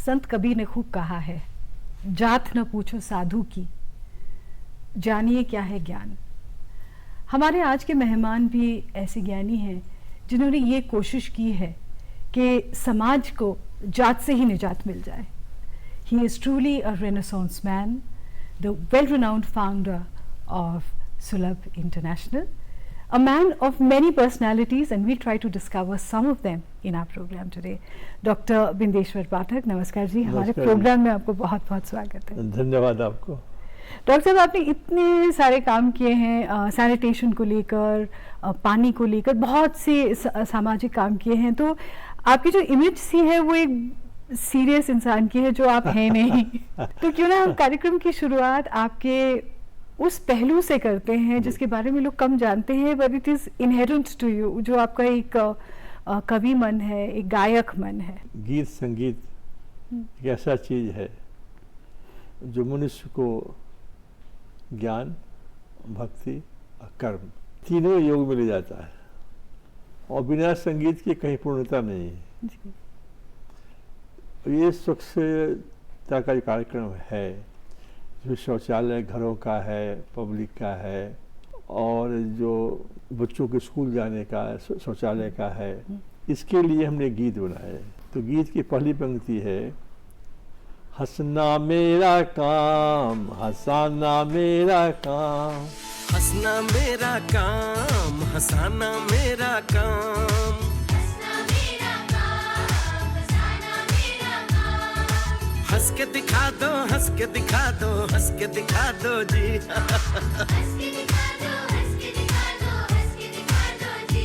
संत कबीर ने खूब कहा है, जात न पूछो साधु की, जानिए क्या है ज्ञान। हमारे आज के मेहमान भी ऐसे ज्ञानी हैं जिन्होंने ये कोशिश की है कि समाज को जात से ही निजात मिल जाए। He is truly a Renaissance man, the well-renowned founder of Sulabh International, a man of many personalities, and we'll try to discover some of them in our program today. Dr. Bindeshwar पाठक, नमस्कार जी। हमारे प्रोग्राम में आपको बहुत बहुत स्वागत है। धन्यवाद आपको। डॉक्टर साहब, आपने इतने सारे काम किए हैं, सैनिटेशन को लेकर, पानी को लेकर, बहुत से सामाजिक काम किए हैं, तो आपकी जो इमेज सी है वो एक सीरियस इंसान की है जो आप हैं नहीं। तो क्यों ना हम कार्यक्रम की शुरुआत आपके उस पहलू से करते हैं जिसके बारे में लोग कम जानते हैं, but it is inherent to you, जो आपका एक कवि मन है, एक गायक मन है। गीत संगीत एक ऐसा चीज है जो मनुष्य को ज्ञान, भक्ति और कर्म तीनों योग में ले जाता है, और बिना संगीत के कहीं पूर्णता नहीं है। ये स्वच्छता का जो कार्यक्रम है, जो शौचालय घरों का है, पब्लिक का है, और जो बच्चों के स्कूल जाने का शौचालय का है, इसके लिए हमने गीत बनाए। तो गीत की पहली पंक्ति है, हंसना मेरा काम, हंसाना मेरा काम, हंसना मेरा काम, हंसाना मेरा काम, हंसना मेरा काम, हंसाना मेरा काम, हंस के दिखा दो, हंस के दिखा दो, हंस के दिखा दो जी, हंस के दिखा दो, हंस के दिखा दो, हंस के दिखा दो जी।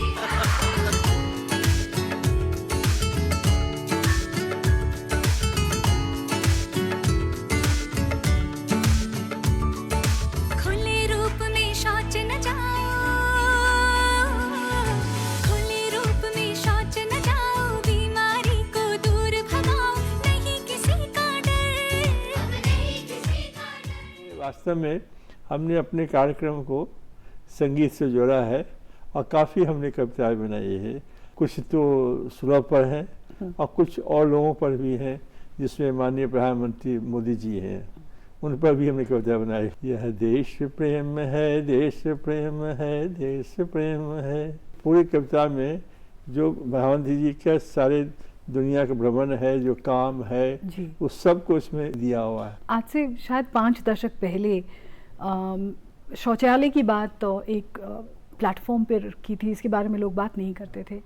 वास्तव में हमने अपने कार्यक्रम को संगीत से जोड़ा है, और काफ़ी हमने कविताएं बनाई है। कुछ तो सुलभ पर हैं और कुछ और लोगों पर भी हैं, जिसमें माननीय प्रधानमंत्री मोदी जी हैं, उन पर भी हमने कविताएं बनाई। यह देश प्रेम है, देश प्रेम है, देश प्रेम है। पूरी कविता में जो प्रधानमंत्री जी का सारे दुनिया का भ्रमण है, जो काम है, उस सब को इसमें दिया हुआ है। आज से शायद 5 दशक पहले शौचालय की बात तो एक प्लेटफॉर्म पर की थी, इसके बारे में लोग बात नहीं करते थे।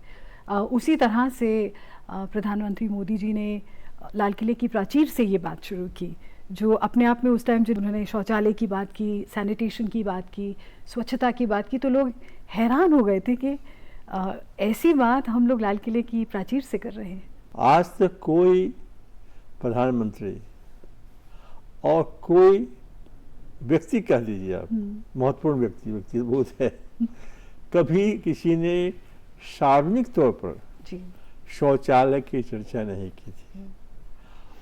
उसी तरह से प्रधानमंत्री मोदी जी ने लाल किले की प्राचीर से ये बात शुरू की, जो अपने आप में उस टाइम जब उन्होंने शौचालय की बात की, सैनिटेशन की बात की, स्वच्छता की बात की, तो लोग हैरान हो गए थे कि ऐसी बात हम लोग लाल किले की प्राचीर से कर रहे हैं। आज तक कोई प्रधानमंत्री और कोई व्यक्ति कह लीजिए आप, महत्वपूर्ण व्यक्ति बहुत है, कभी किसी ने सार्वजनिक तौर पर शौचालय की चर्चा नहीं की थी।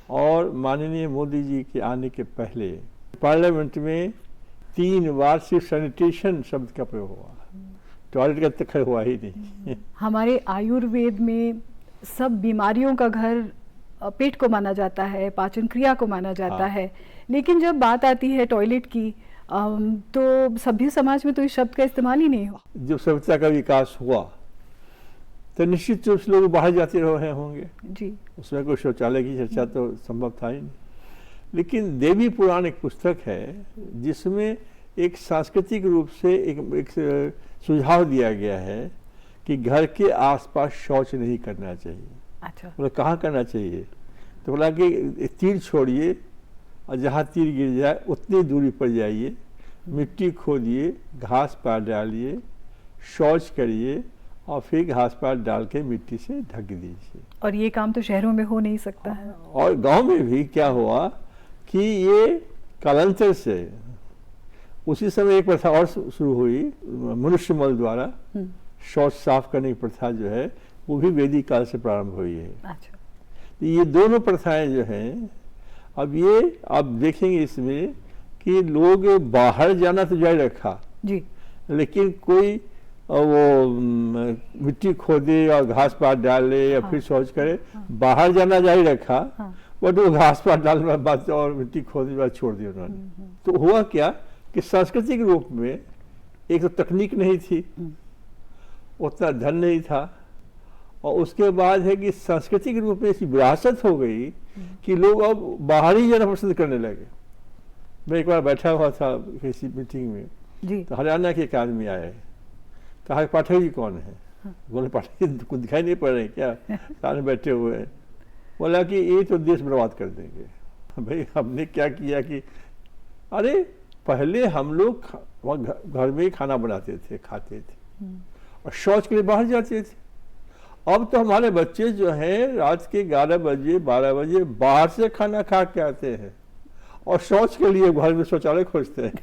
और माननीय मोदी जी के आने के पहले पार्लियामेंट में 3 बार सिर्फ सैनिटेशन शब्द का प्रयोग हुआ, टॉयलेट का तक हुआ ही नहीं। हमारे आयुर्वेद में सब बीमारियों का घर पेट को माना जाता है, पाचन क्रिया को माना जाता है, लेकिन जब बात आती है टॉयलेट की तो सभ्य समाज में तो इस शब्द का इस्तेमाल ही नहीं हुआ। जब सभ्यता का विकास हुआ तो निश्चित रूप से लोग बाहर जाते रहे होंगे जी, उसमें कोई शौचालय की चर्चा तो संभव था ही नहीं। लेकिन देवी पुराण एक पुस्तक है जिसमें एक सांस्कृतिक रूप से एक सुझाव दिया गया है कि घर के आसपास शौच नहीं करना चाहिए। अच्छा, बोला कहाँ करना चाहिए? तो बोला कि तीर छोड़िए और जहाँ तीर गिर जाए उतनी दूरी पर जाइए, मिट्टी खोदिए, घास पात डालिए, शौच करिए और फिर घास पात डाल के मिट्टी से ढक दीजिए। और ये काम तो शहरों में हो नहीं सकता है। और गांव में भी क्या हुआ कि ये कालांतर से उसी समय एक प्रथा और शुरू हुई, मनुष्य मल द्वारा शौच साफ करने की प्रथा जो है वो भी वैदिक काल से प्रारंभ हुई है। अच्छा, तो ये दोनों प्रथाएं जो हैं, अब ये आप देखेंगे इसमें कि लोग बाहर जाना तो जारी रखा जी, लेकिन कोई वो मिट्टी खोदे और घास पात डाले या फिर शौच करे, बाहर जाना जारी रखा, बट वो घास पात डालने के बाद और मिट्टी खोदने के बाद छोड़ दी उन्होंने। तो हुआ क्या कि सांस्कृतिक रूप में एक तो तकनीक नहीं थी, उतना धन नहीं था, और उसके बाद है कि सांस्कृतिक रूप में ऐसी विरासत हो गई कि लोग अब बाहर ही जाना पसंद करने लगे। मैं एक बार बैठा हुआ था किसी मीटिंग में जी। तो हरियाणा के एक आदमी आए, कहा पाठक जी कौन है? बोले पाठक जी कुछ दिखाई नहीं पड़ रहे क्या, सामने बैठे हुए हैं। बोला कि ये तो देश बर्बाद कर देंगे। भाई हमने क्या किया कि अरे पहले हम लोग घर में ही खाना बनाते थे, खाते थे और शौच के लिए बाहर जाते थे। अब तो हमारे बच्चे जो हैं रात के 11 बजे 12 बजे बाहर से खाना खा के आते हैं और शौच के लिए घर में शौचालय खोजते हैं।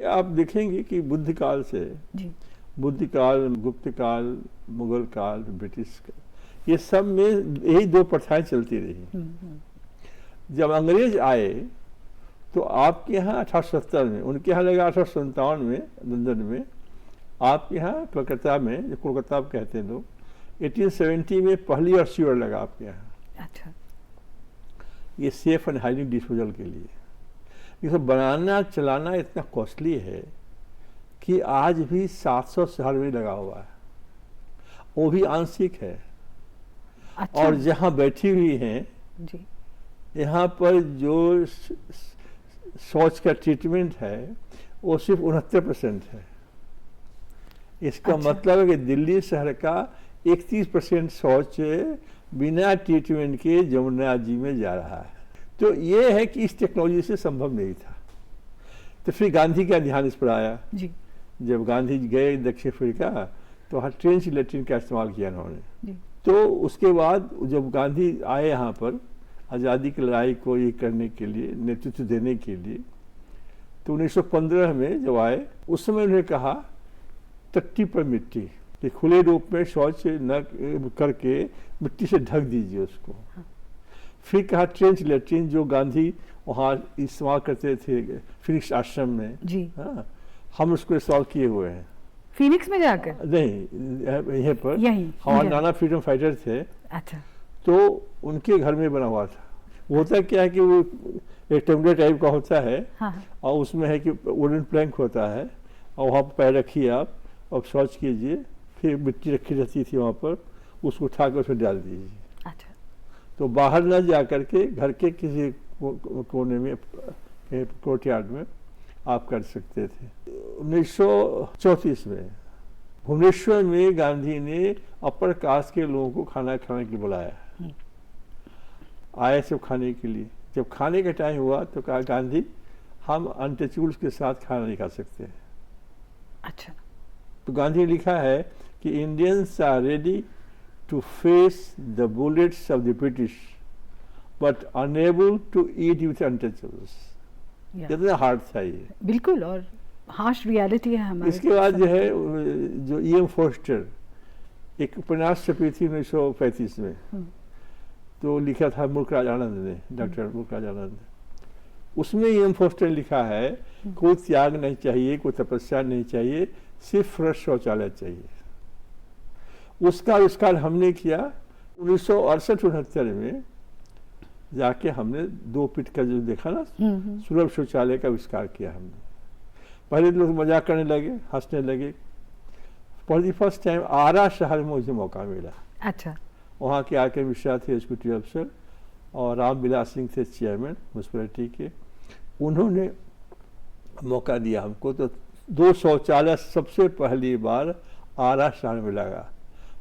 आप देखेंगे कि बुद्ध काल से जी। बुद्ध काल, गुप्त काल, मुगल काल, ब्रिटिश काल, ये सब में यही दो प्रथाएं चलती रही। जब अंग्रेज आए तो आपके यहाँ 1870 में, उनके यहाँ लगा 1857 में लंदन में, आपके यहाँ कलकत्ता में, जो कोलकाता आप कहते हैं लोग, 1870 में पहली और सीवर लगा आपके यहाँ। अच्छा। ये सेफ एंड हाइजीन डिस्पोजल के लिए। ये सब बनाना चलाना इतना कॉस्टली है कि आज भी 700 शहर में लगा हुआ है, वो भी आंशिक है। अच्छा। और जहाँ बैठी हुई हैं जी। यहाँ पर जो शौच का ट्रीटमेंट है वो सिर्फ 69% है। इसका अच्छा। मतलब है कि दिल्ली शहर का 31% शौच बिना ट्रीटमेंट के जमुना जी में जा रहा है। तो ये है कि इस टेक्नोलॉजी से संभव नहीं था। तो फिर गांधी का ध्यान इस पर आया। जी। जब गांधी गए दक्षिण अफ्रीका तो वहाँ ट्रेंच लेट्रिन का इस्तेमाल किया उन्होंने। जी। तो उसके बाद जब गांधी आए यहाँ पर आज़ादी की लड़ाई को ये करने के लिए, नेतृत्व देने के लिए, तो 1915 में जब आए उस समय उन्होंने कहा टट्टी पर मिट्टी, कि खुले रूप में शौच न करके मिट्टी से ढक दीजिए उसको। हाँ। फिर कहा ट्रेंच लेट्रिन, जो गांधी वहाँ इस्तेमाल करते थे फिनिक्स आश्रम में। जी। हाँ, हम उसको इस्तेमाल किए हुए हैं। फिनिक्स में जाकर? नहीं, यहीं पर यहीं हमारे नाना फ्रीडम फाइटर थे। अच्छा। तो उनके घर में बना हुआ था। वो होता क्या है कि वो रेक्टेंगुलर टाइप का होता है। हाँ। और उसमें है कि वुडन प्लैंक होता है और वहाँ पर पैर रखिए आप और शौच कीजिए, फिर मिट्टी रखी रहती थी वहाँ पर, उसको उठा कर उसमें डाल दीजिए। अच्छा। तो बाहर न जा करके घर के किसी कोने में, कोर्टयार्ड में आप कर सकते थे। 1934 में भुवनेश्वर में गांधी ने अपर कास्ट के लोगों को खाना खाने के लिए बुलाया। आए सब खाने के लिए। जब खाने का टाइम हुआ तो कहा गांधी हम अनटचेबल्स के साथ खाना नहीं खा सकते। अच्छा। तो गांधी ने लिखा है कि Indians are ready to face the bullets of the British but unable to eat with untouchables. कितना हार्ड था ये। बिल्कुल, और हार्श रियलिटी है हमारे। इसके बाद जो है जो E.M. फोस्टर एक उपन्यास छपी थी 1935 में, तो लिखा था मुल्कराज आनंद ने, डॉक्टर मुल्कराज आनंद। उसमें E.M. फोस्टर ने लिखा है कोई त्याग नहीं चाहिए, कोई तपस्या नहीं चाहिए, सिर्फ फ्रेश शौचालय चाहिए। उसका आविष्कार हमने किया 1968-69 में जाके। हमने 2 फीट का जो देखा ना सुलभ शौचालय का आविष्कार किया हमने। पहले लोग मजाक करने लगे, हंसने लगे। फॉर द फर्स्ट टाइम आरा शहर में मुझे मौका मिला। अच्छा। वहाँ के आर के मिश्रा थे एग्जीक्यूटिव अफसर और राम विलास सिंह थे चेयरमैन म्यूनसिपैलिटी के। उन्होंने मौका दिया हमको। तो 2 शौचालय सबसे पहली बार आरा शहर में लगा।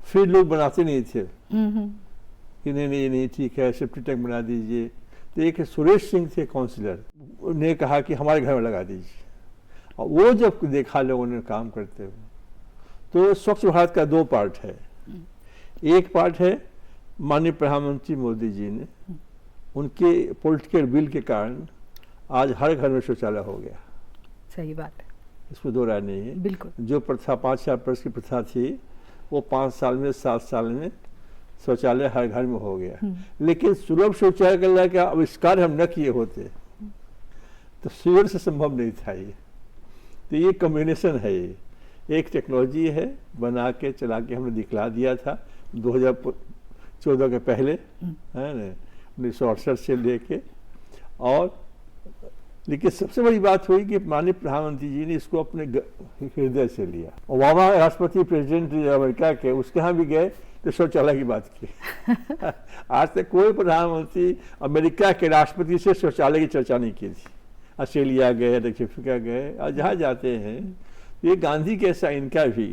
फिर लोग बनाते नहीं थे कि नहीं ये नहीं ठीक है, सेफ्टी टैंक बना दीजिए। तो एक सुरेश सिंह थे काउंसिलर, उन्हें कहा कि हमारे घर में लगा दीजिए। और वो जब देखा लोगों ने काम करते हुए, तो स्वच्छ भारत का 2 पार्ट है। एक पार्ट है माननीय प्रधानमंत्री मोदी जी ने, उनके पॉलिटिकल विल के कारण आज हर घर में शौचालय हो गया। सही बात है, इसमें 2 राय नहीं है। बिल्कुल। जो प्रथा 5 वर्ष की प्रथा थी वो 5 साल में 7 साल में शौचालय हर घर में हो गया। लेकिन सुलभ शौचालय का आविष्कार हम न किए होते तो सीवर से संभव नहीं था ये। तो ये कॉम्बिनेशन है, ये एक टेक्नोलॉजी है, बना के चला के हमने दिखला दिया था 2014 के पहले, है ना। 1968 से लेके। और लेकिन सबसे बड़ी बात हुई कि माननीय प्रधानमंत्री जी ने इसको अपने हृदय से लिया। ओबामा राष्ट्रपति प्रेसिडेंट अमेरिका के, उसके यहाँ भी गए तो शौचालय की बात की। आज तक कोई प्रधानमंत्री अमेरिका के राष्ट्रपति से शौचालय की चर्चा नहीं की थी। ऑस्ट्रेलिया गए, दक्षिण अफ्रीका गए, और जहाँ जाते हैं ये गांधी कैसा इनका भी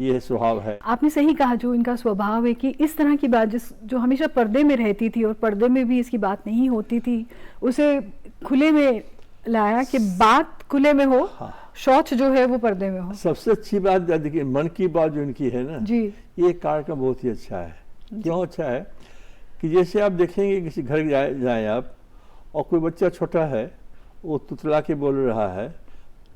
ये स्वभाव है। आपने सही कहा, जो इनका स्वभाव है कि इस तरह की बात जो हमेशा पर्दे में रहती थी और पर्दे में भी इसकी बात नहीं होती थी, उसे खुले में लाया कि बात खुले में हो। हाँ। शौच जो है वो पर्दे में हो। सबसे अच्छी बात देखिए, मन की बात जो इनकी है ना जी, ये कार्यक्रम बहुत ही अच्छा है। क्यों अच्छा है कि जैसे आप देखेंगे किसी घर जाए आप, और कोई बच्चा छोटा है वो तुतला के बोल रहा है,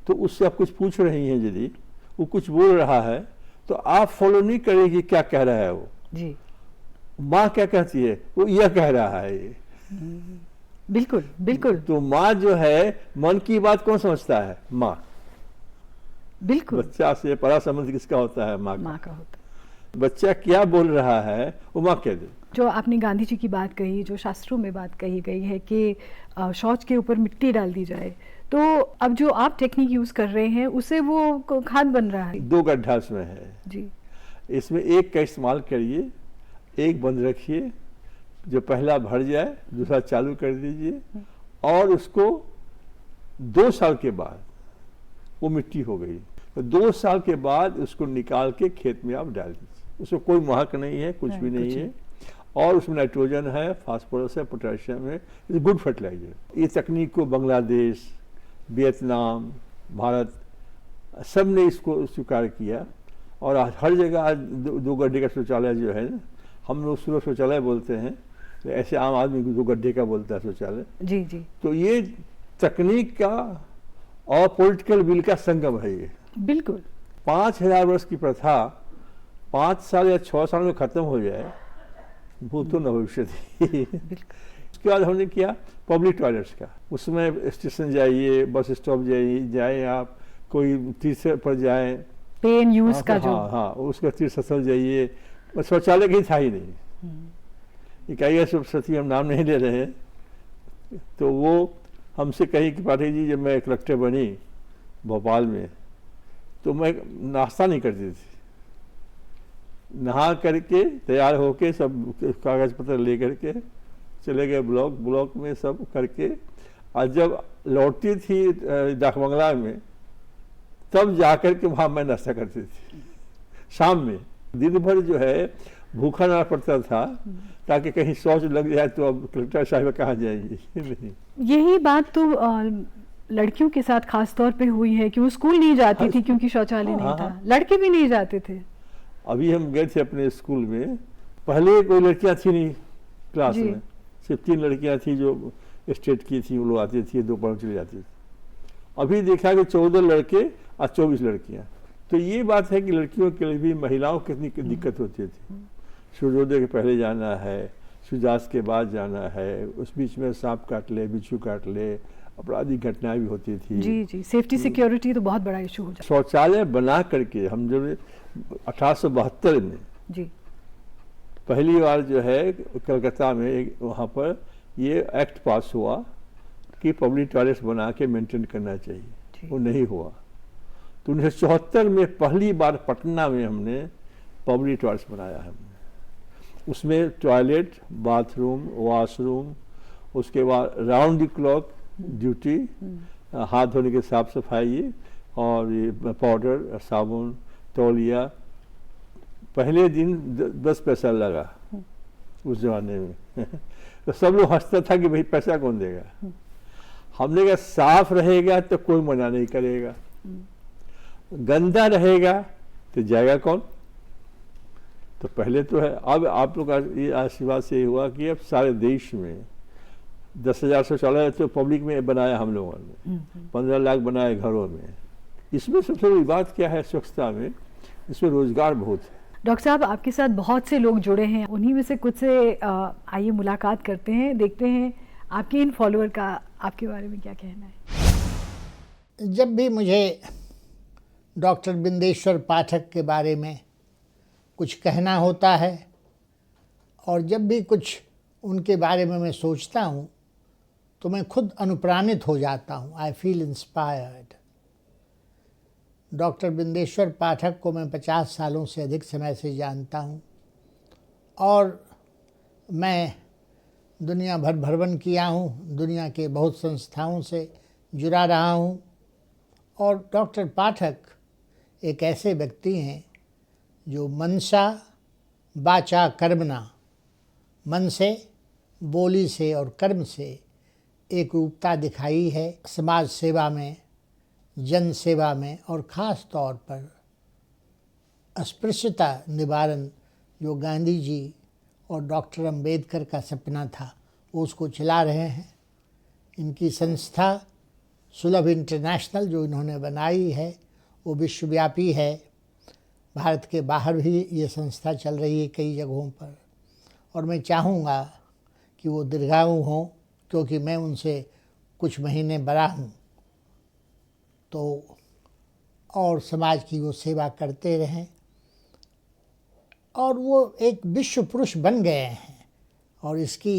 तो उससे आप कुछ पूछ रही हैं, यदि वो कुछ बोल रहा है तो आप फॉलो नहीं करेगी क्या कह रहा है वो। जी, माँ क्या कहती है, वो यह कह रहा है ये। बिल्कुल बिल्कुल। तो माँ जो है, मन की बात कौन समझता है? माँ। बिल्कुल, बच्चा से बड़ा संबंध किसका होता है? माँ माँ का होता है। बच्चा क्या बोल रहा है वो माँ कह दे। जो आपने गांधी जी की बात कही, जो शास्त्रों में बात कही गई है कि शौच के ऊपर मिट्टी डाल दी जाए, तो अब जो आप टेक्निक यूज कर रहे हैं उससे वो खाद बन रहा है। 2 गड्ढा इसमें है जी, इसमें एक का इस्तेमाल करिए, एक बंद रखिए, जो पहला भर जाए दूसरा चालू कर दीजिए, और उसको 2 साल के बाद वो मिट्टी हो गई, तो 2 साल के बाद उसको निकाल के खेत में आप डाल दीजिए। उसमें कोई महक नहीं है, कुछ भी नहीं है, और उसमें नाइट्रोजन है, फास्फोरस है, पोटेशियम है, इट्स गुड फर्टिलाइजर। ये तकनीक को बांग्लादेश, वियतनाम, भारत सब ने इसको स्वीकार किया, और हर जगह आज 2 गड्ढे का शौचालय जो है ना, हम लोग सुबह शौचालय बोलते हैं, तो ऐसे आम आदमी 2 गड्ढे का बोलता है शौचालय। जी जी, तो ये तकनीक का और पॉलिटिकल विल का संगम है ये। बिल्कुल। 5000 वर्ष की प्रथा 5 साल या 6 साल में खत्म हो जाए, भूतो न भविष्य थी। उसके बाद हमने किया पब्लिक टॉयलेट्स का। उसमें स्टेशन जाइए, बस स्टॉप जाइए आप, कोई तीर्थ पर जाए, पेन यूज का जो, हाँ उसका तीर्थ स्थल जाइए, शौचालय कहीं था ही नहीं। इकाई सती हम नाम नहीं ले रहे हैं, तो वो हमसे कही कि पाठक जी जब मैं कलेक्टर बनी भोपाल में, तो मैं नाश्ता नहीं करती थी, नहा करके तैयार होके सब कागज पत्र ले करके चले गए ब्लॉक में सब करके, और जब लौटती थी डाकबंगला में तब जाकर के वहाँ मैं नाश्ता करती थी शाम में। दिन भर जो है भूखा रहना पड़ता था, ताकि कहीं शौच लग जाए तो अब कलेक्टर साहब कहाँ जाएंगे। नहीं, यही बात तो लड़कियों के साथ खास तौर पे हुई है कि वो स्कूल नहीं जाती थी क्योंकि शौचालय नहीं था। लड़के भी नहीं जाते थे। अभी हम गए थे अपने स्कूल में, पहले कोई लड़कियां थी नहीं क्लास में, सिर्फ 3 लड़कियां थी जो स्टेट की थी, वो लोग आती थी, दोपहर चली जाती थी। अभी देखा कि 14 लड़के और 24 लड़कियां। तो ये बात है कि लड़कियों के लिए भी, महिलाओं को कितनी दिक्कत होती थी। सूर्योदय के पहले जाना है, सूर्यास्त के बाद जाना है, उस बीच में सांप काट ले, बिच्छू काट ले, अपराधिक घटनाएं भी होती थी। जी जी, सेफ्टी सिक्योरिटी तो बहुत बड़ा इशू हो जाता। शौचालय बना करके हम जब 1872 में जी पहली बार जो है कलकत्ता में वहाँ पर ये एक्ट पास हुआ कि पब्लिक टॉयलेट्स बना के मेंटेन करना चाहिए, वो नहीं हुआ। तो 1974 में पहली बार पटना में हमने पब्लिक टॉयलेट्स बनाया हमने। उसमें टॉयलेट, बाथरूम, वॉशरूम, उसके बाद राउंड द क्लॉक ड्यूटी, हाथ धोने की साफ सफाई, और ये पाउडर, साबुन, तौलिया। पहले दिन 10 पैसा लगा उस जमाने में। तो सब लोग हंसता था कि भाई पैसा कौन देगा। हमने कहा साफ रहेगा तो कोई मना नहीं करेगा, गंदा रहेगा तो जाएगा कौन। तो पहले तो है। अब आप लोग का ये आशीर्वाद से हुआ कि अब सारे देश में 10,000 शौचालय तो पब्लिक में बनाया हम लोगों ने, 15 लाख बनाए घरों में। इसमें सबसे बड़ी बात क्या है स्वच्छता में, इसमें रोजगार बहुत है। डॉक्टर साहब, आपके साथ बहुत से लोग जुड़े हैं, उन्हीं में से कुछ से आइए मुलाकात करते हैं, देखते हैं आपके इन फॉलोअर का आपके बारे में क्या कहना है। जब भी मुझे डॉक्टर बिंदेश्वर पाठक के बारे में कुछ कहना होता है, और जब भी कुछ उनके बारे में मैं सोचता हूँ तो मैं खुद अनुप्राणित हो जाता हूँ। I feel inspired. Doctor Bindeshwar Pathak को मैं 50 सालों से अधिक समय से जानता हूँ और मैं दुनिया भर भ्रमण किया हूँ, दुनिया के बहुत संस्थाओं से जुड़ा रहा हूँ। और डॉक्टर पाठक एक ऐसे व्यक्ति हैं जो मनसा वाचा कर्मणा, मन से, बोली से और कर्म से एक रूपता दिखाई है समाज सेवा में, जन सेवा में, और ख़ास तौर पर अस्पृश्यता निवारण जो गांधी जी और डॉक्टर अंबेडकर का सपना था वो उसको चला रहे हैं। इनकी संस्था सुलभ इंटरनेशनल जो इन्होंने बनाई है वो विश्वव्यापी है। भारत के बाहर भी ये संस्था चल रही है कई जगहों पर, और मैं चाहूँगा कि वो दीर्घायु हों क्योंकि मैं उनसे कुछ महीने बड़ा हूँ, तो और समाज की वो सेवा करते रहें। और वो एक विश्व पुरुष बन गए हैं और इसकी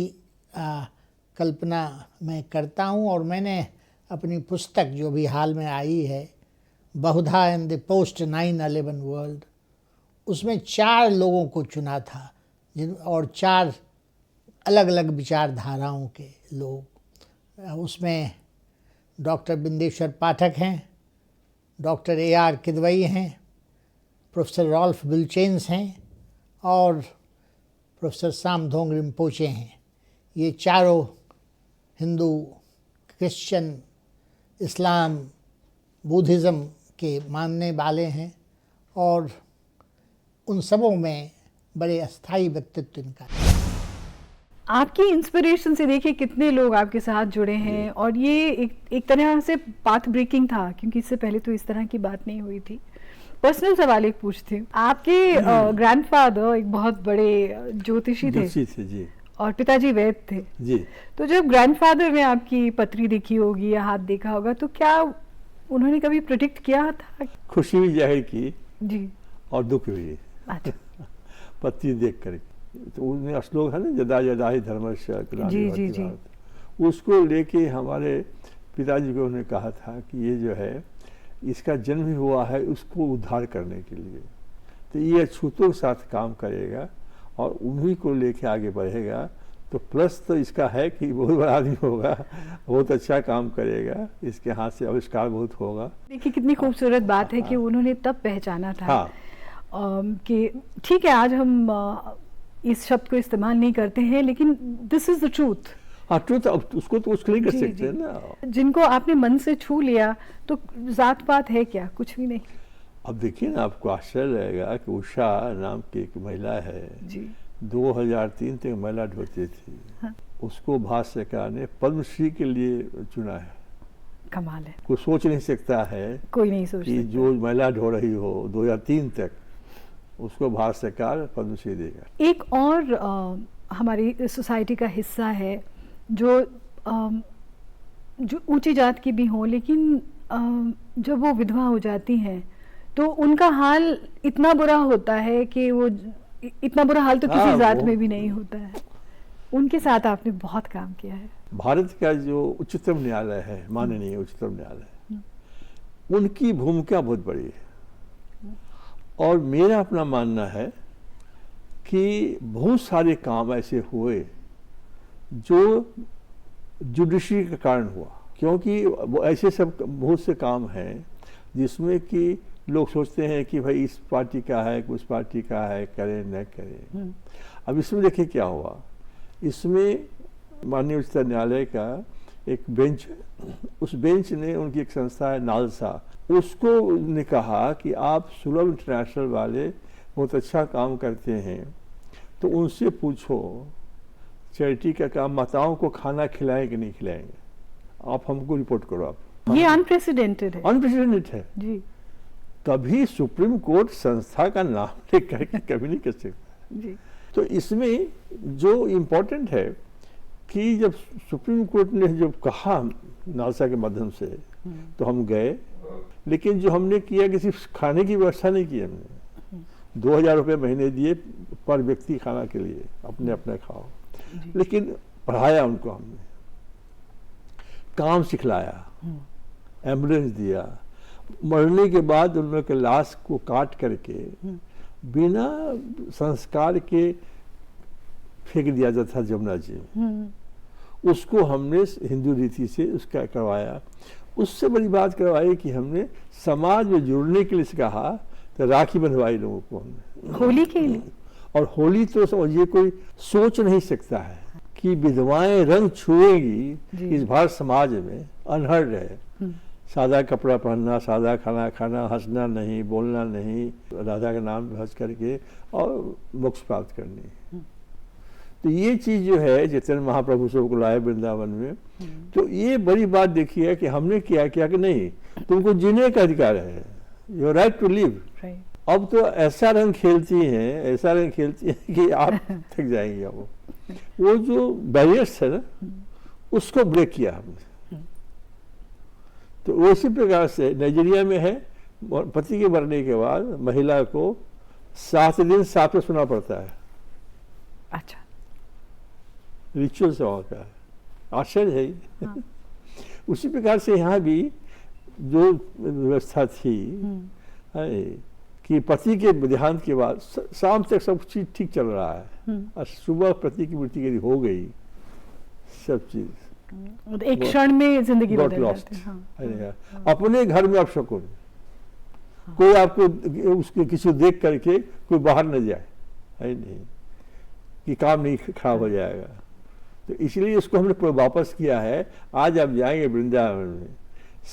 कल्पना मैं करता हूँ। और मैंने अपनी पुस्तक जो भी हाल में आई है बहुधा इन द पोस्ट 9/11 वर्ल्ड, उसमें 4 लोगों को चुना था और 4 अलग अलग विचारधाराओं के लोग। उसमें डॉक्टर बिंदेश्वर पाठक हैं, डॉक्टर AR किदवई हैं, प्रोफेसर रॉल्फ विल्चेंस हैं और प्रोफेसर सामधोंग रिम्पोचे हैं। ये चारों हिंदू, क्रिश्चियन, इस्लाम, बुद्धिज़्म के मानने वाले हैं और उन सबों में बड़े अस्थायी व्यक्तित्व इनका। आपकी इंस्पिरेशन से देखिए कितने लोग आपके साथ जुड़े हैं और ये एक तरह से पाथ ब्रेकिंग था क्योंकि इससे पहले तो इस तरह की बात नहीं हुई थी। पर्सनल सवाल एक पूछती हूँ, आपके ग्रैंडफादर एक बहुत बड़े ज्योतिषी थे जी, और पिताजी वैद्य थे जी। तो जब ग्रैंडफादर ने आपकी पत्री देखी होगी या हाथ देखा होगा तो क्या उन्होंने कभी प्रेडिक्ट किया था? खुशी भी जाहिर की जी और दुख भी। अच्छा। पत्री देख कर तो उन्हें श्लोक है ना, जदा जदा ही धर्मस्य जी। उसको लेके हमारे पिताजी को उन्होंने कहा था कि ये जो है इसका जन्म हुआ है उसको उद्धार करने के लिए, तो ये अछूतों के साथ काम करेगा और उन्हीं को लेके आगे बढ़ेगा। तो प्लस तो इसका है कि बहुत बड़ा आदमी होगा, बहुत अच्छा काम करेगा, इसके हाथ से आविष्कार बहुत होगा। देखिए कितनी खूबसूरत बात है कि उन्होंने तब पहचाना था। हाँ। कि ठीक है आज हम इस शब्द को इस्तेमाल नहीं करते हैं लेकिन दिस इज द ट्रूथ। हाँ ट्रूथ, अब उसको तो उसको नहीं कर सकते ना। जिनको आपने मन से छू लिया तो जात पात है क्या? कुछ भी नहीं। अब देखिए ना, आपको आश्चर्य रहेगा कि उषा नाम की एक महिला है जी। 2003 तक महिला ढोती थी। हाँ। उसको भाष्यकार ने पद्मश्री के लिए चुना है। कमाल है। कोई सोच नहीं सकता है कोई नहीं सोच कि सकता। जो महिला ढो रही हो 2003 तक उसको भाष्यकार पद्मश्री देगा। एक और हमारी सोसाइटी का हिस्सा है जो ऊंची जात की भी हो लेकिन जब वो विधवा हो जाती हैं तो उनका हाल इतना बुरा होता है कि वो इतना बुरा हाल तो किसी जात में भी नहीं होता है। उनके साथ आपने बहुत काम किया है। भारत का जो उच्चतम न्यायालय है, माननीय उच्चतम न्यायालय, उनकी भूमिका बहुत बड़ी है और मेरा अपना मानना है कि बहुत सारे काम ऐसे हुए जो जुडिशरी के कारण हुआ, क्योंकि ऐसे सब बहुत से काम हैं जिसमें कि लोग सोचते हैं कि भाई इस पार्टी का है, उस पार्टी का है, करें न करें। अब इसमें देखिए क्या हुआ, इसमें माननीय उच्चतम न्यायालय का एक बेंच, उस बेंच ने, उनकी एक संस्था है नालसा, उसको ने कहा कि आप सुलभ इंटरनेशनल वाले बहुत अच्छा काम करते हैं तो उनसे पूछो चैरिटी का काम, माताओं को खाना खिलाएं कि नहीं खिलाएंगे, आप हमको रिपोर्ट करो। आप ये अनप्रेसिडेंटेड है। अनप्रेसिडेंटेड है जी। कभी सुप्रीम कोर्ट संस्था का नाम लेकर कभी नहीं कर सकता जी। तो इसमें जो इम्पोर्टेंट है कि जब सुप्रीम कोर्ट ने जब कहा नालसा के माध्यम से तो हम गए, लेकिन जो हमने किया कि सिर्फ खाने की व्यवस्था नहीं की, हमने 2000 रुपये महीने दिए पर व्यक्ति खाना के लिए, अपने अपने खाओ। लेकिन पढ़ाया उनको हमने, काम सिखलाया, एम्बुलेंस दिया। मरने के बाद उन लोगों के लाश को काट करके बिना संस्कार के फेंक दिया जाता था जमुना जी में। उसको हमने हिंदू रीति से उसका करवाया। उससे बड़ी बात करवाई कि हमने समाज में जुड़ने के लिए कहा, तो राखी बंधवाई लोगों को हमने होली के लिए। और होली तो समझिए कोई सोच नहीं सकता है कि विधवाएं रंग छुएंगी इस भारत समाज में, अनहद है। सादा कपड़ा पहनना, सादा खाना खाना, हंसना नहीं, बोलना नहीं, राधा का नाम हंस करके और मोक्ष प्राप्त करनी। तो ये चीज जो है चैतन्य महाप्रभु सबको लाए वृंदावन में, तो ये बड़ी बात देखी है कि हमने किया कि नहीं, तुमको जीने का अधिकार है, योर राइट टू लिव। अब तो ऐसा रंग खेलती हैं, ऐसा रंग खेलती हैं कि आप थक जाएंगे। अब वो जो बैरियर्स है ना, उसको ब्रेक किया हमने। तो उसी प्रकार से नाइजीरिया में है, पति के मरने के बाद महिला को 7 दिन साथ सुना पड़ता है। अच्छा, रिचुअल से होता है, आश्चर्य है। हाँ। उसी प्रकार से यहाँ भी जो व्यवस्था थी कि पति के देहांत के बाद शाम तक सब चीज ठीक चल रहा है, और सुबह पति की मृत्यु यदि हो गई, सब चीज एक क्षण में जिंदगी बदल जाती है। अपने घर में अपशकुन, कोई आपको उसके किसी देख करके कोई बाहर न जाए, है नहीं कि काम नहीं खराब हो जाएगा। तो इसलिए इसको हमने वापस किया है। आज आप जाएंगे वृंदावन में,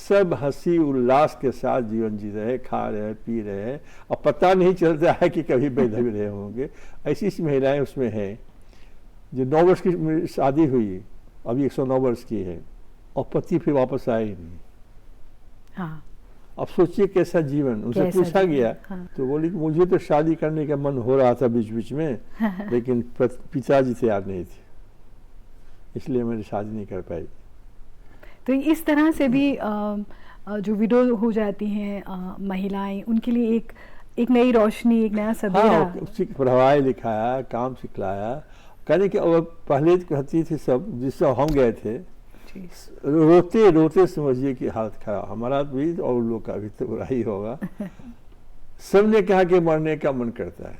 सब हंसी उल्लास के साथ जीवन जी रहे, खा रहे, पी रहे हैं, और पता नहीं चलता है कि कभी बेदबी रहे होंगे। ऐसी महिलाएं उसमें हैं जो 9 वर्ष की शादी हुई, अभी 109 वर्ष की है, और पति फिर वापस आए ही नहीं। हाँ। अब सोचिए कैसा जीवन। उनसे पूछा गया, हाँ। तो बोली कि मुझे तो शादी करने का मन हो रहा था बीच बीच में, लेकिन पिताजी तैयार नहीं थे, इसलिए मैंने शादी नहीं कर पाई। तो इस तरह से भी जो विडो हो जाती हैं महिलाएं, उनके लिए एक नई रोशनी, एक नया सवेरा। हाँ, पढ़ाया लिखाया, काम सिखलाया। कहने कि पहले कहती थी सब, जिससे हम गए थे, रोते रोते समझिए कि हालत खराब, हमारा भी और लोग का भी तो बुरा ही होगा। सबने कहा कि मरने का मन करता है।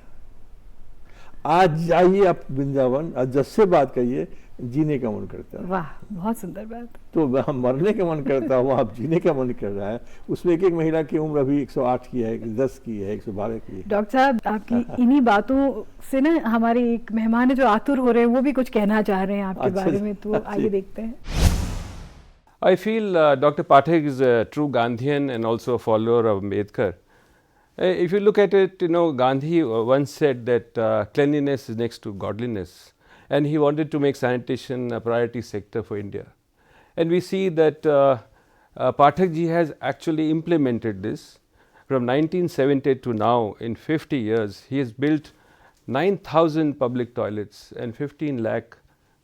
आज जाइए आप वृंदावन, आज जब से बात करिए, जीने का मन करता है। वाह, बहुत सुंदर बात। तो मरने का मन करता है, आप जीने का मन कर रहा है। उसमें एक महिला की उम्र अभी 108 की है, 10 की है, 112 की है। डॉक्टर साहब, आपकी इन्हीं बातों से ना हमारे एक मेहमान है जो आतुर हो रहे हैं, वो भी कुछ कहना चाह रहे हैं आपके बारे में, तो आइए देखते हैं। I feel Dr. Pathak is a true Gandhian and also a follower of Ambedkar. If you look at it, Gandhi once said that cleanliness is next to godliness, and he wanted to make sanitation a priority sector for India. And we see that Pathak ji has actually implemented this. From 1970 to now, in 50 years, he has built 9,000 public toilets and 15 lakh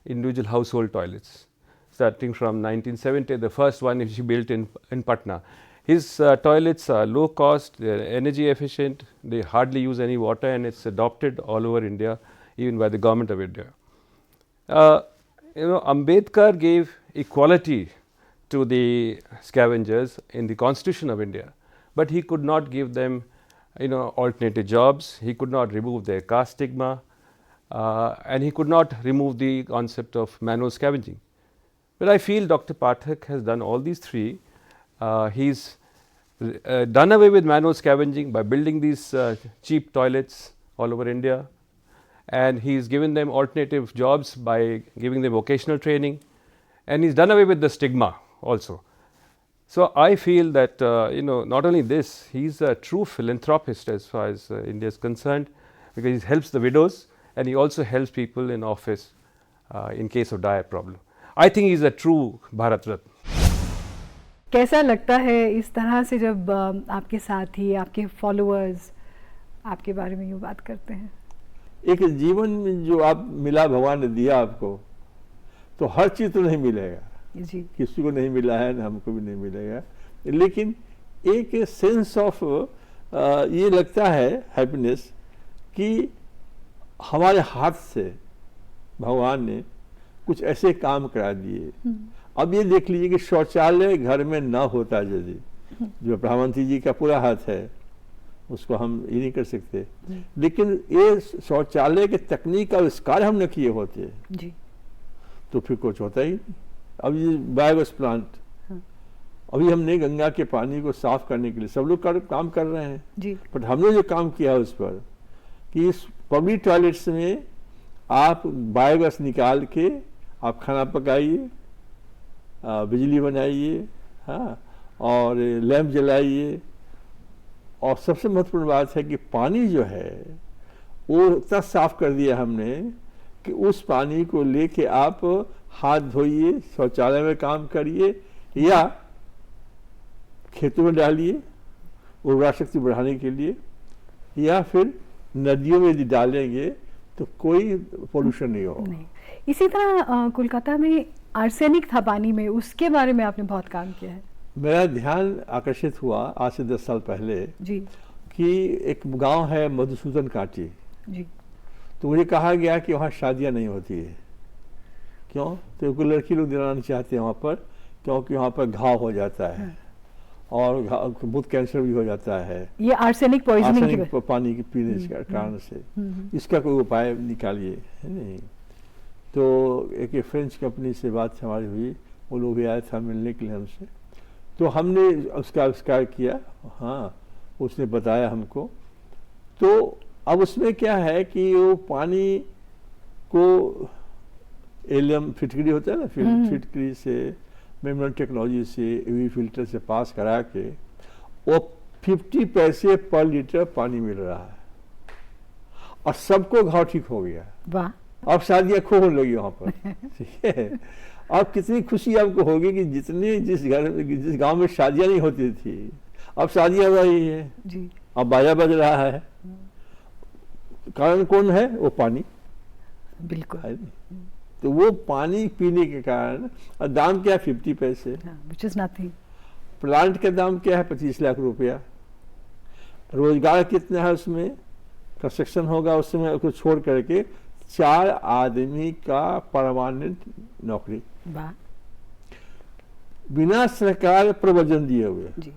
individual household toilets. Starting from 1970, the first one he built in Patna. His toilets are low cost, they are energy efficient, they hardly use any water, and it's adopted all over India, even by the government of India. Ambedkar gave equality to the scavengers in the Constitution of India, but he could not give them alternative jobs, he could not remove their caste stigma, and he could not remove the concept of manual scavenging. But I feel Dr. Pathak has done all these three. He's done away with manual scavenging by building these cheap toilets all over India, and he's given them alternative jobs by giving them vocational training, and he's done away with the stigma also. So I feel that not only this, he's a true philanthropist as far as India is concerned, because he helps the widows and he also helps people in office in case of dire problem. I think he is a true Bharat Ratna. कैसा लगता है इस तरह से जब आपके साथी, आपके फॉलोअर्स आपके बारे में यूँ बात करते हैं? एक जीवन में जो आप मिला, भगवान ने दिया आपको, तो हर चीज तो नहीं मिलेगा जी, किसी को नहीं मिला है, ना हमको भी नहीं मिलेगा, लेकिन एक सेंस ऑफ ये लगता है हैप्पीनेस कि हमारे हाथ से भगवान ने कुछ ऐसे काम करा दिए। अब ये देख लीजिए कि शौचालय घर में ना होता यदि, जो प्रधानमंत्री जी का पूरा हाथ है, उसको हम ये नहीं कर सकते, लेकिन ये शौचालय के तकनीक का आविष्कार हमने किए होते जी। तो फिर कुछ होता ही नहीं। अब ये बायोगैस प्लांट, अभी हमने गंगा के पानी को साफ करने के लिए सब लोग काम कर रहे हैं जी। बट हमने जो काम किया उस पर कि इस पब्लिक टॉयलेट्स में आप बायोगैस निकाल के आप खाना पकाइए, बिजली बनाइए, हाँ, और लैंप जलाइए। और सबसे महत्वपूर्ण बात है कि पानी जो है वो इतना साफ कर दिया हमने कि उस पानी को लेके आप हाथ धोइए, शौचालय में काम करिए या खेतों में डालिए उर्वरा शक्ति बढ़ाने के लिए, या फिर नदियों में यदि डालेंगे तो कोई पोल्यूशन नहीं होगा। नहीं। इसी तरह कोलकाता में आर्सेनिक था पानी में, उसके बारे में आपने बहुत काम किया है। मेरा ध्यान आकर्षित हुआ आज से 10 साल पहले जी कि एक गांव है मधुसूदन काटी, जी। तो मुझे कहा गया कि वहाँ शादियाँ नहीं होती है। क्यों? तो कोई लड़की लोग दिलाना नहीं चाहते वहाँ पर, क्योंकि वहाँ पर घाव हो जाता है और बहुत कैंसर भी हो जाता है। ये आर्सेनिक पॉइजनिंग आर्सेनिक पानी के पीने के कारण से। इसका कोई उपाय निकालिए, है नहीं। तो एक फ्रेंच कंपनी से बात हमारी हुई, वो लोग भी आया था मिलने के लिए हमसे, तो हमने उसका आविष्कार किया। हाँ, उसने बताया हमको। तो अब उसमें क्या है कि वो पानी को एलियम फिटकरी होता है ना, फिटकरी से मेमोरी टेक्नोलॉजी से यूवी फिल्टर से पास करा के वो 50 पैसे पर लीटर पानी मिल रहा है और सबको घाव ठीक हो गया। वाह। अब शादियाँ खूब होने लगी वहाँ पर। ठीक है। अब कितनी खुशी आपको होगी कि जिस गांव में शादियाँ नहीं होती थी अब शादियाँ हो रही है जी। अब बाजा बज रहा है। कारण कौन है? वो पानी। बिल्कुल। है नहीं? तो वो पानी पीने के कारण, और दाम क्या है? 50 पैसे। Which is nothing. प्लांट का दाम क्या है? 25 लाख रुपया। रोजगार कितना है उसमें? कंस्ट्रक्शन होगा उसमें, उसको छोड़ करके 4 आदमी का परमानेंट नौकरी, वाह। बिना सरकार प्रवचन दिए हुए, जी।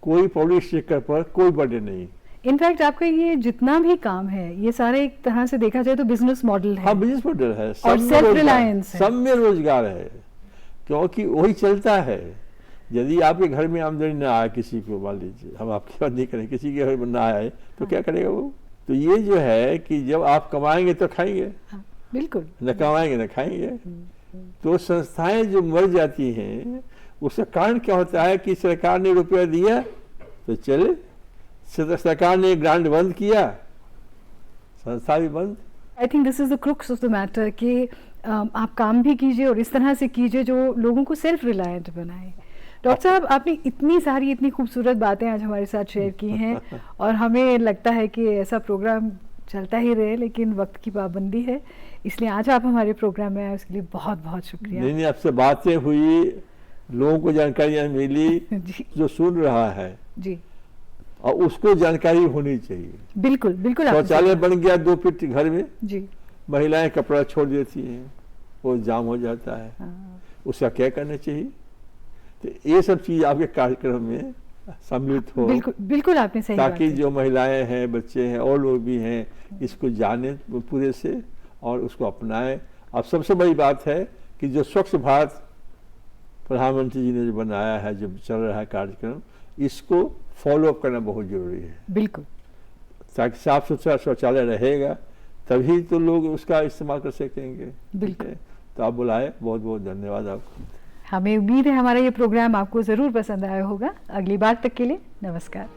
कोई पब्लिक सेक्टर पर कोई बर्डन नहीं। इनफैक्ट आपका ये जितना भी काम है ये सारे एक तरह से देखा जाए तो बिजनेस मॉडल है। हाँ, बिजनेस मॉडल है और सेल्फ रिलायंस है, सब में रोजगार है, क्योंकि वही चलता है। यदि आपके घर में आमदनी ना आए, किसी को मान लीजिए, हम आपकी बात नहीं करें, किसी के घर में ना आए तो क्या करेगा वो? तो ये जो है कि जब आप कमाएंगे तो खाएंगे, बिल्कुल, न कमाएंगे न खाएंगे। तो संस्थाएं जो मर जाती हैं उसका कारण क्या होता है कि सरकार ने रुपया दिया तो चले, सरकार ने ग्रांट बंद किया, संस्था भी बंद। I think this is the crux of the matter कि आप काम भी कीजिए और इस तरह से कीजिए जो लोगों को सेल्फ रिलायंट बनाए। डॉक्टर साहब, आपने इतनी सारी इतनी खूबसूरत बातें आज हमारे साथ शेयर की हैं और हमें लगता है कि ऐसा प्रोग्राम चलता ही रहे, लेकिन वक्त की पाबंदी है, इसलिए आज आप हमारे प्रोग्राम में आए, उसके लिए बहुत बहुत शुक्रिया। नहीं, आपसे बातें हुई, लोगों को जानकारियां मिली जी जो सुन रहा है जी, और उसको जानकारी होनी चाहिए। बिल्कुल बिल्कुल। शौचालय बन गया 2 फीट घर में, जी, महिलाएं कपड़ा छोड़ देती हैं, वो जाम हो जाता है, उसका क्या करना चाहिए? तो ये सब चीज आपके कार्यक्रम में सम्मिलित हो, बिल्कुल बिल्कुल, आपने सही बात ताकि है। जो महिलाएं हैं, बच्चे हैं और लोग भी हैं, इसको जाने पूरे से और उसको अपनाएं। अब सबसे बड़ी बात है कि जो स्वच्छ भारत प्रधानमंत्री जी ने जो बनाया है, जो चल रहा है कार्यक्रम, इसको फॉलो अप करना बहुत जरूरी है। बिल्कुल, ताकि साफ सुथरा शौचालय रहेगा तभी तो लोग उसका इस्तेमाल कर सकेंगे। बिल्कुल। तो आप बुलाए, बहुत बहुत धन्यवाद आपको। हमें उम्मीद है हमारा ये प्रोग्राम आपको ज़रूर पसंद आया होगा। अगली बार तक के लिए नमस्कार।